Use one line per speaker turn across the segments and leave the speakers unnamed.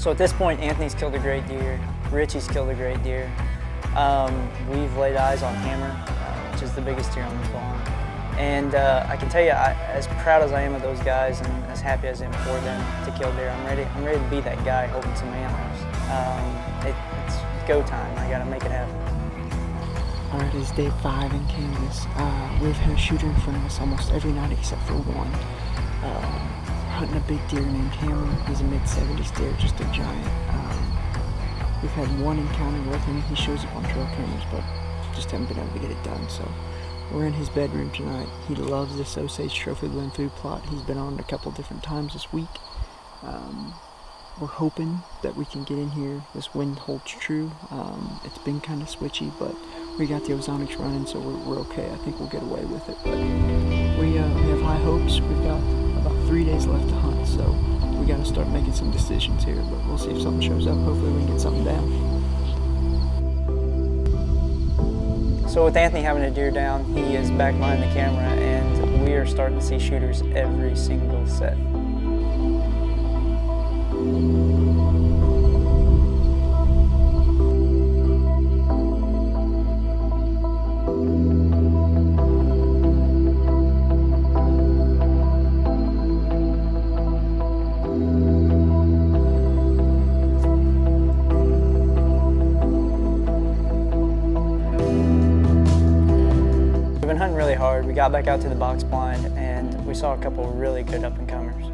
So at this point, Anthony's killed a great deer, Richie's killed a great deer. We've laid eyes on Hammer, which is the biggest deer on the farm. And I can tell you, as proud as I am of those guys and as happy as I am for them to kill deer, I'm ready to be that guy holding some antlers. It's go time. I got to make it happen.
All right, it's day 5 in Kansas. We've had a shooter in front of us almost every night except for one. Hunting a big deer named Hammer. He's a mid-70s deer, just a giant. We've had one encounter with him. He shows up on trail cameras, but just haven't been able to get it done. So we're in his bedroom tonight. He loves this Osage Trophy Glen food plot. He's been on it a couple different times this week. We're hoping that we can get in here. This wind holds true. It's been kind of switchy, but we got the ozonics running, so we're okay. I think we'll get away with it. But we have high hopes. We've got about 3 days left to hunt, so we got to start making some decisions here. But we'll see if something shows up. Hopefully we can get something down.
So with Anthony having a deer down, he is back behind the camera, and we are starting to see shooters every single set. We've been hunting really hard. We got back out to the box blind and we saw a couple really good up-and-comers.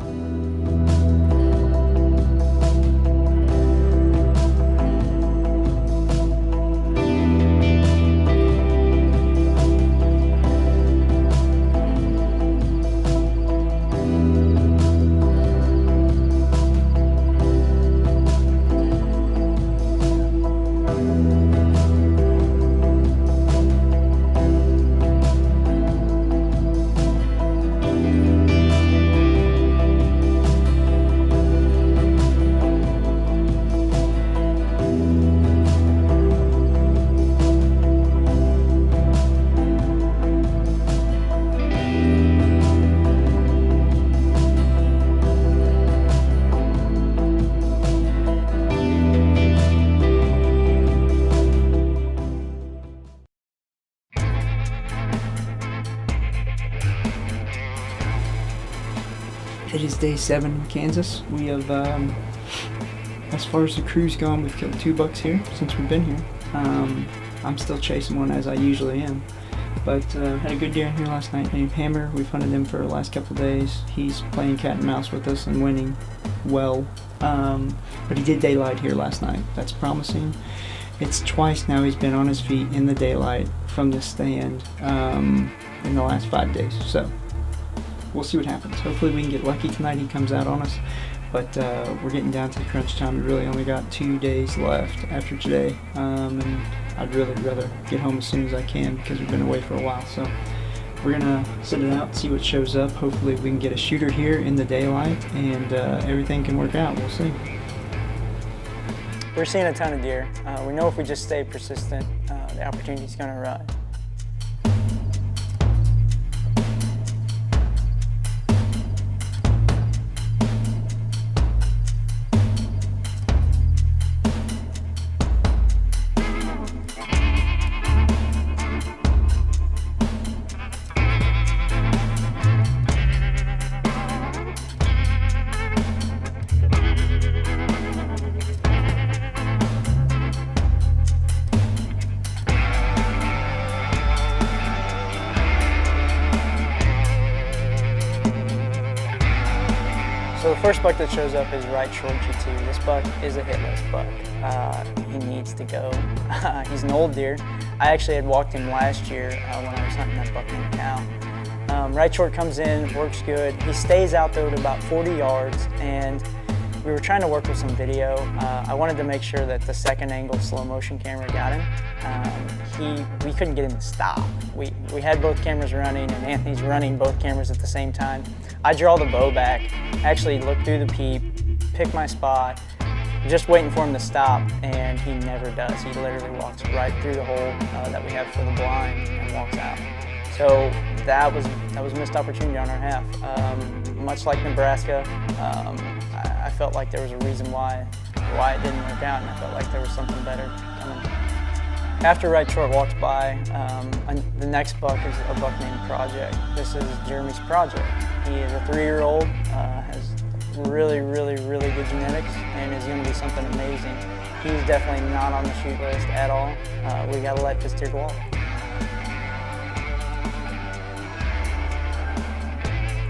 It is day 7 in Kansas. We have, as far as the crew's gone, we've killed 2 bucks here since we've been here. I'm still chasing one as I usually am. But had a good deer in here last night named Hammer. We've hunted him for the last couple of days. He's playing cat and mouse with us and winning well. But he did daylight here last night. That's promising. It's twice now he's been on his feet in the daylight from the stand in the last 5 days. So we'll see what happens. Hopefully we can get lucky tonight. He comes out on us. But we're getting down to the crunch time. We really only got 2 days left after today. And I'd really rather get home as soon as I can because we've been away for a while. So we're gonna sit it out, see what shows up. Hopefully we can get a shooter here in the daylight and everything can work out. We'll see.
We're seeing a ton of deer. We know if we just stay persistent, the opportunity's gonna arise. So the first buck that shows up is right short G2. This buck is a hitless buck. He needs to go. He's an old deer. I actually had walked him last year when I was hunting that buck named Cal. Right short comes in, works good. He stays out though at about 40 yards, and we were trying to work with some video. I wanted to make sure that the second angle slow motion camera got him. We couldn't get him to stop. We had both cameras running, and Anthony's running both cameras at the same time. I draw the bow back, actually look through the peep, pick my spot, just waiting for him to stop, and he never does. He literally walks right through the hole that we have for the blind and walks out. So that was a missed opportunity on our half. Much like Nebraska, I felt like there was a reason why why it didn't work out, and I felt like there was something better coming. After right short walks by, the next buck is a buck named Project. This is Jeremy's project. He is a 3-year-old, has really good genetics, and is going to be something amazing. He's definitely not on the shoot list at all. We got to let this deer walk.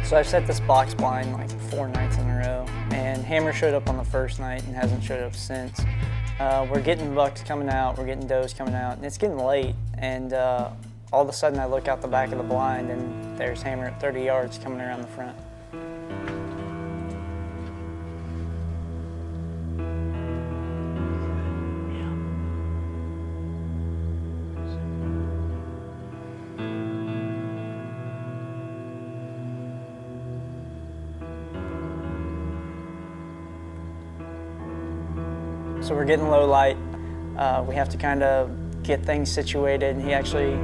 So I've set this box blind like 4 nights in a row, and Hammer showed up on the first night and hasn't showed up since. We're getting bucks coming out, we're getting does coming out, and it's getting late, and all of a sudden I look out the back of the blind and there's Hammer at 30 yards coming around the front. So we're getting low light. We have to kind of get things situated. He actually,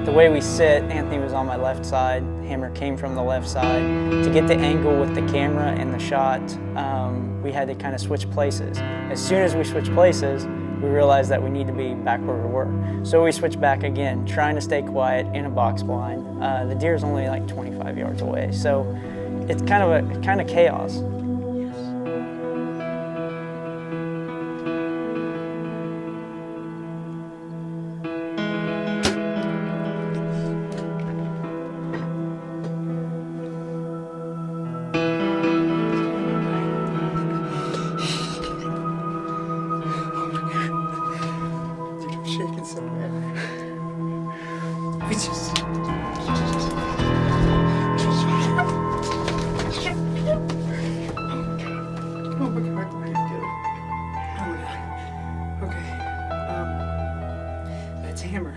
the way we sit, Anthony was on my left side, Hammer came from the left side. To get the angle with the camera and the shot, we had to kind of switch places. As soon as we switched places, we realized that we need to be back where we were. So we switched back again, trying to stay quiet in a box blind. The deer is only like 25 yards away, so it's kind of chaos.
Shaking so bad. We just... Oh my God, where did it go? Oh my God. Okay. That's Hammer.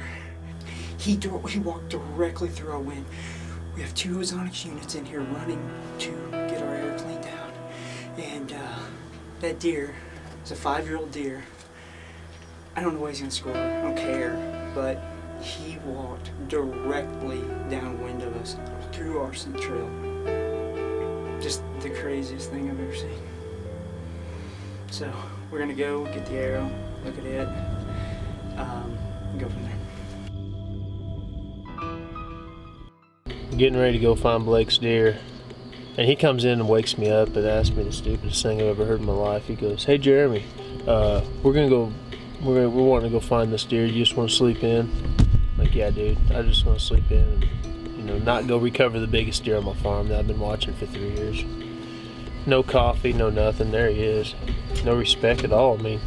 He walked directly through our wind. We have 2 ozonics units in here running to get our air cleaned out. And that deer is a 5-year-old deer. I don't know what he's gonna score, I don't care, but he walked directly downwind of us through our scent trail. Just the craziest thing I've ever seen. So we're gonna go get the arrow, look at it, and go from there.
Getting ready to go find Blake's deer, and he comes in and wakes me up and asks me the stupidest thing I've ever heard in my life. He goes, "Hey Jeremy, we're wanting to go find this deer. You just want to sleep in?" I'm like, "Yeah, dude. I just want to sleep in and, not go recover the biggest deer on my farm that I've been watching for 3 years." No coffee, no nothing. There he is. No respect at all. I mean,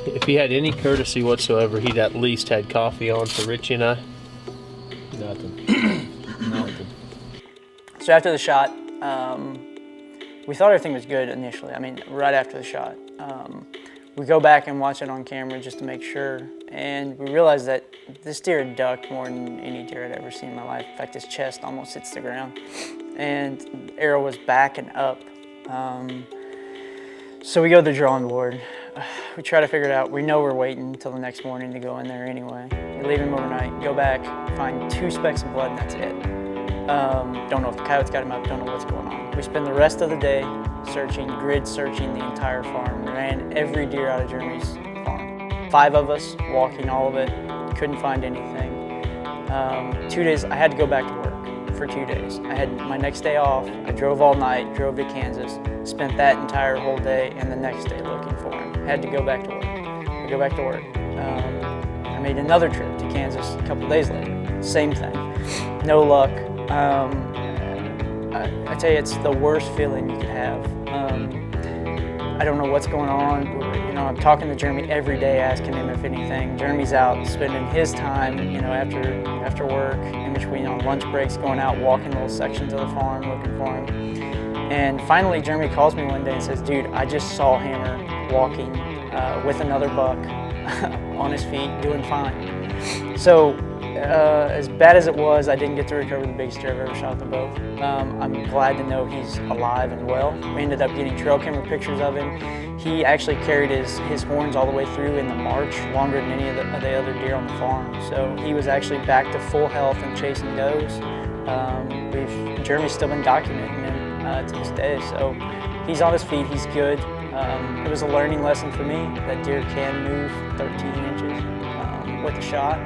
if he had any courtesy whatsoever, he'd at least had coffee on for Richie and I. Nothing. Nothing.
So after the shot, we thought everything was good initially. I mean, right after the shot. We go back and watch it on camera just to make sure, and we realized that this deer had ducked more than any deer I'd ever seen in my life. In fact, his chest almost hits the ground, and the arrow was back and up. So we go to the drawing board. We try to figure it out. We know we're waiting until the next morning to go in there anyway. We leave him overnight, go back, find 2 specks of blood, and that's it. Don't know if the coyotes got him up, don't know what's going on. We spend the rest of the day searching, grid searching the entire farm. We ran every deer out of Jeremy's farm. 5 of us walking all of it, couldn't find anything. 2 days, I had to go back to work for 2 days. I had my next day off. I drove all night, drove to Kansas, spent that entire whole day and the next day looking for him. Had to go back to work. I go back to work. I made another trip to Kansas a couple days later. Same thing. No luck. I tell you, it's the worst feeling you could have. I don't know what's going on. I'm talking to Jeremy every day, asking him if anything. Jeremy's out spending his time, after work, in between on lunch breaks, going out walking little sections of the farm, looking for him. And finally, Jeremy calls me one day and says, "Dude, I just saw Hammer walking with another buck on his feet, doing fine." So, as bad as it was, I didn't get to recover the biggest deer I've ever shot at the bow. I'm glad to know he's alive and well. We ended up getting trail camera pictures of him. He actually carried his horns all the way through in the march, longer than any of the other deer on the farm. So he was actually back to full health and chasing does. Jeremy's still been documenting him to this day. So he's on his feet, he's good. It was a learning lesson for me that deer can move 13 inches with a shot,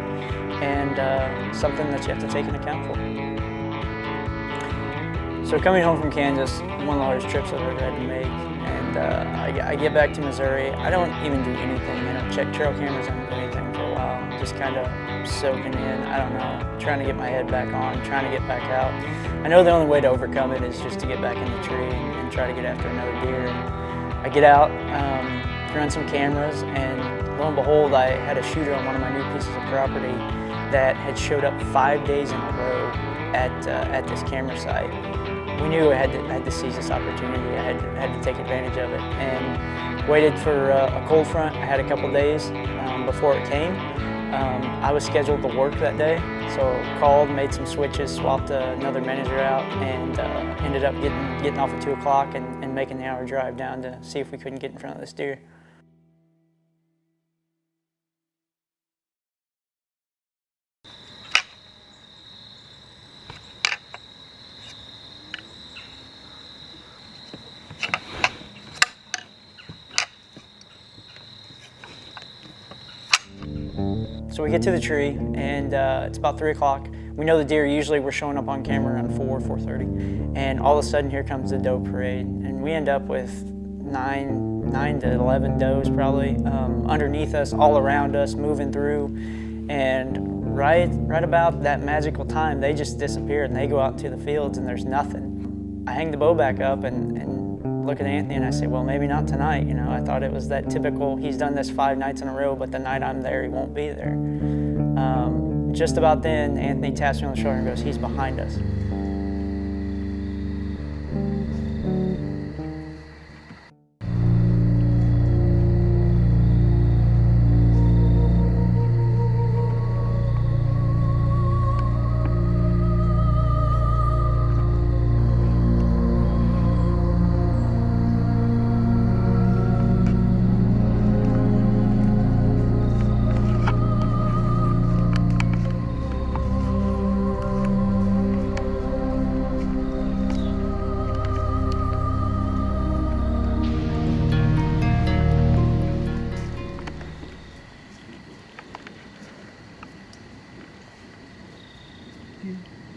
and something that you have to take into account for. So coming home from Kansas, one of the hardest trips I've ever had to make, and I get back to Missouri. I don't even do anything. I don't check trail cameras. I don't do anything for a while. Just kind of soaking in. I don't know, trying to get my head back on, trying to get back out. I know the only way to overcome it is just to get back in the tree and try to get after another deer. And I get out, run some cameras, and lo and behold, I had a shooter on one of my new pieces of property that had showed up 5 days in a row at this camera site. We knew I had to seize this opportunity. I had to take advantage of it, and waited for a cold front. I had a couple days before it came. I was scheduled to work that day, so called, made some switches, swapped another manager out, and ended up getting off at 2 o'clock and making the hour drive down to see if we couldn't get in front of this deer. So we get to the tree, and it's about 3 o'clock. We know the deer usually were showing up on camera around 4:30, and all of a sudden here comes the doe parade, and we end up with 9 to 11 does probably underneath us, all around us, moving through, and right about that magical time, they just disappear and they go out into the fields and there's nothing. I hang the bow back up and look at Anthony and I say, well, maybe not tonight. You know, I thought it was that typical, he's done this 5 nights in a row, but the night I'm there, he won't be there. Just about then, Anthony taps me on the shoulder and goes, he's behind us.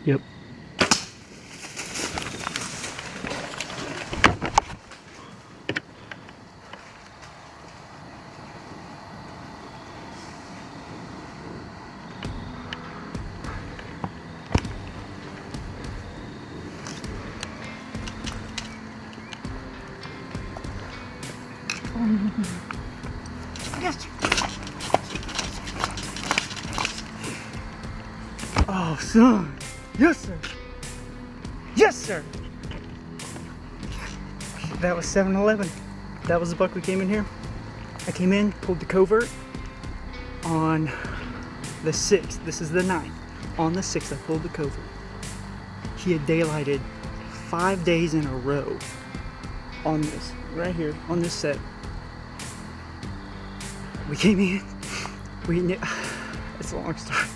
Yep.
Yes. Oh, son. Yes, sir. Yes, sir. That was 7-11. That was the buck we came in here. I came in, pulled the covert on the 6th. This is the 9th. On the 6th, I pulled the covert. He had daylighted 5 days in a row on this, right here, on this set. We came in, it's a long story.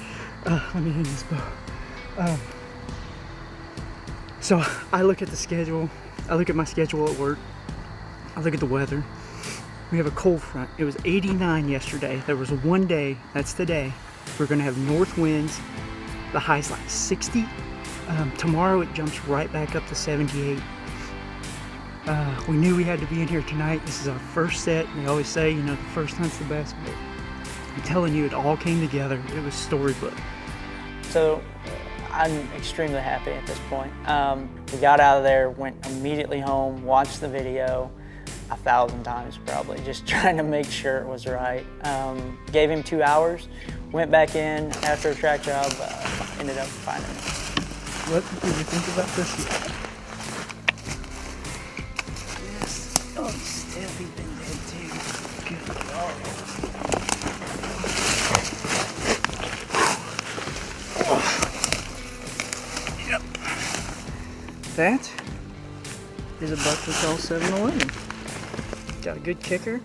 Let me hang this bow. So I look at the schedule, I look at my schedule at work, I look at the weather. We have a cold front. It was 89 yesterday. There was one day, that's the day, we're gonna have north winds. The high's like 60. Tomorrow it jumps right back up to 78. We knew we had to be in here tonight. This is our first set. They always say, you know, the first hunt's the best, but I'm telling you, it all came together. It was storybook.
So I'm extremely happy at this point. We got out of there, went immediately home, watched the video 1,000 times probably, just trying to make sure it was right. Gave him 2 hours, went back in after a track job, ended up finding him.
What did you think about this yet? Yes. Oh, Steffi been dead too. Good Lord. Yep. That is a buck we call 7-11. Got a good kicker,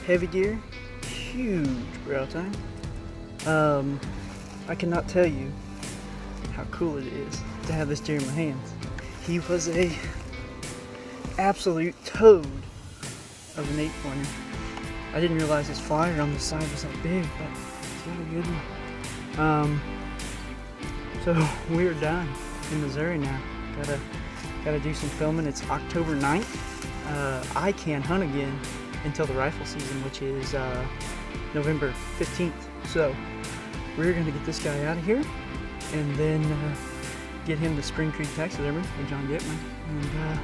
heavy gear, huge brow tine. I cannot tell you how cool it is to have this deer in my hands. He was a absolute toad of an 8-pointer. I didn't realize his flyer on the side was that big, but he's got a good one. So we're done in Missouri now. Gotta do some filming. It's October 9th. I can't hunt again until the rifle season, which is November 15th. So we're gonna get this guy out of here and then get him to Spring Creek taxidermy with John Gitman and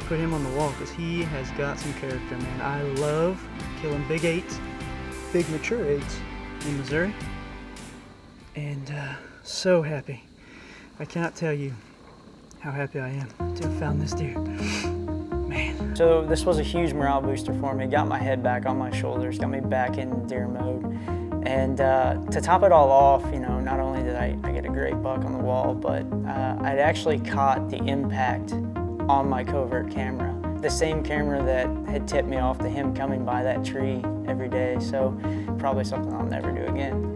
put him on the wall because he has got some character, man. I love killing big 8s, big mature 8s in Missouri, and so happy. I cannot tell you how happy I am to have found this deer. Man.
So this was a huge morale booster for me. Got my head back on my shoulders, got me back in deer mode. And to top it all off, you know, not only did I get a great buck on the wall, but I'd actually caught the impact on my covert camera. The same camera that had tipped me off to him coming by that tree every day. So probably something I'll never do again.